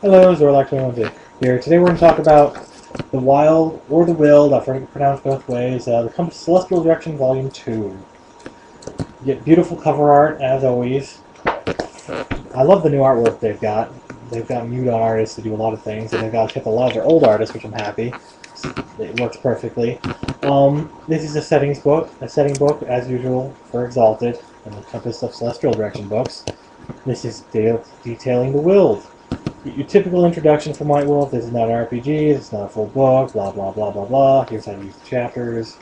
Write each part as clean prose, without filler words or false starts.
Hello, Zorlak21 here. Today we're going to talk about the Wyld, or the Wyld, I've heard it pronounced both ways, the Compass Celestial Direction Volume 2. You get beautiful cover art, as always. I love the new artwork they've got. They've got mute artists to do a lot of things, and they've got kept a lot of their old artists, which I'm happy. It works perfectly. This is a setting book, as usual, for Exalted, and the Compass of Celestial Direction books. This is detailing the Wyld. Your typical introduction from White Wolf. This is not an RPG, this is not a full book, blah blah blah blah blah. Here's how to use the chapters.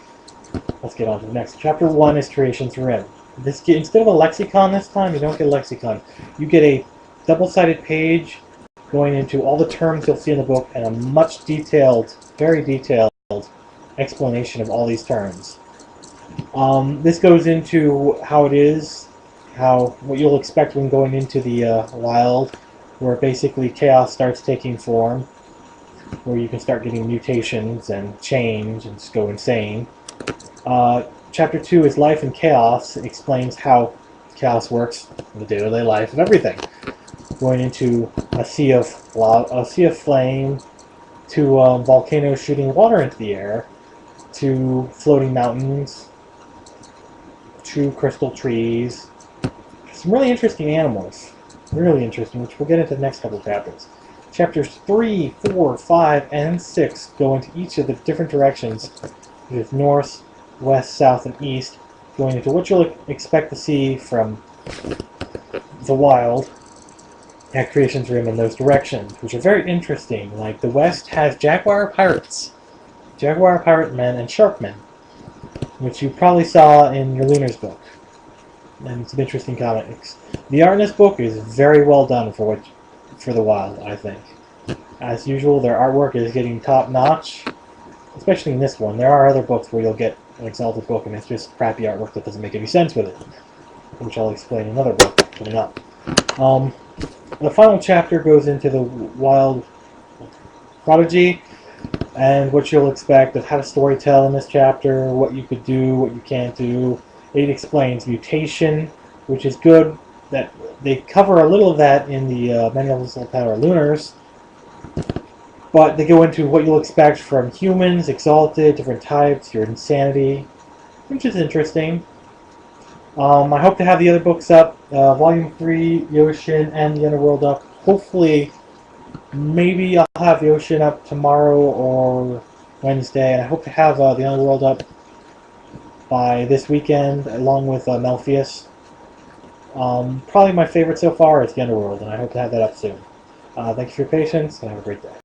Let's get on to the next. Chapter 1 is Creation's Rim. Instead of a lexicon this time, you don't get a lexicon. You get a double-sided page going into all the terms you'll see in the book and a much detailed, very detailed explanation of all these terms. This goes into how it is, what you'll expect when going into the Wyld, where basically chaos starts taking form, where you can start getting mutations and change and just go insane. Chapter 2 is Life and Chaos. It explains how chaos works in the day-to-day life of everything. Going into a sea of flame, to volcanoes shooting water into the air, to floating mountains, to crystal trees. Some really interesting animals. Really interesting, which we'll get into the next couple of chapters. Chapters 3, 4, 5, and 6 go into each of the different directions, with north, west, south, and east, going into what you'll expect to see from the Wyld at Creation's Rim in those directions, which are very interesting. Like, the west has jaguar pirates, jaguar pirate men, and shark men, which you probably saw in your Lunar's book. And some interesting comics. The art in this book is very well done for the Wyld, I think. As usual, their artwork is getting top-notch, especially in this one. There are other books where you'll get an Exalted book and it's just crappy artwork that doesn't make any sense with it, which I'll explain in another book coming up. The final chapter goes into the Wyld Prodigy and what you'll expect of how to storytell in this chapter, what you could do, what you can't do. It explains mutation, which is good. That they cover a little of that in the Manual of Soul Power Lunars, but they go into what you'll expect from humans, Exalted, different types, your insanity, which is interesting. I hope to have the other books up, Volume 3, The Ocean, and The Underworld up. Hopefully, maybe I'll have The Ocean up tomorrow or Wednesday, and I hope to have The Underworld up by this weekend, along with Melpheus. Probably my favorite so far is The Underworld, and I hope to have that up soon. Thank you for your patience, and have a great day.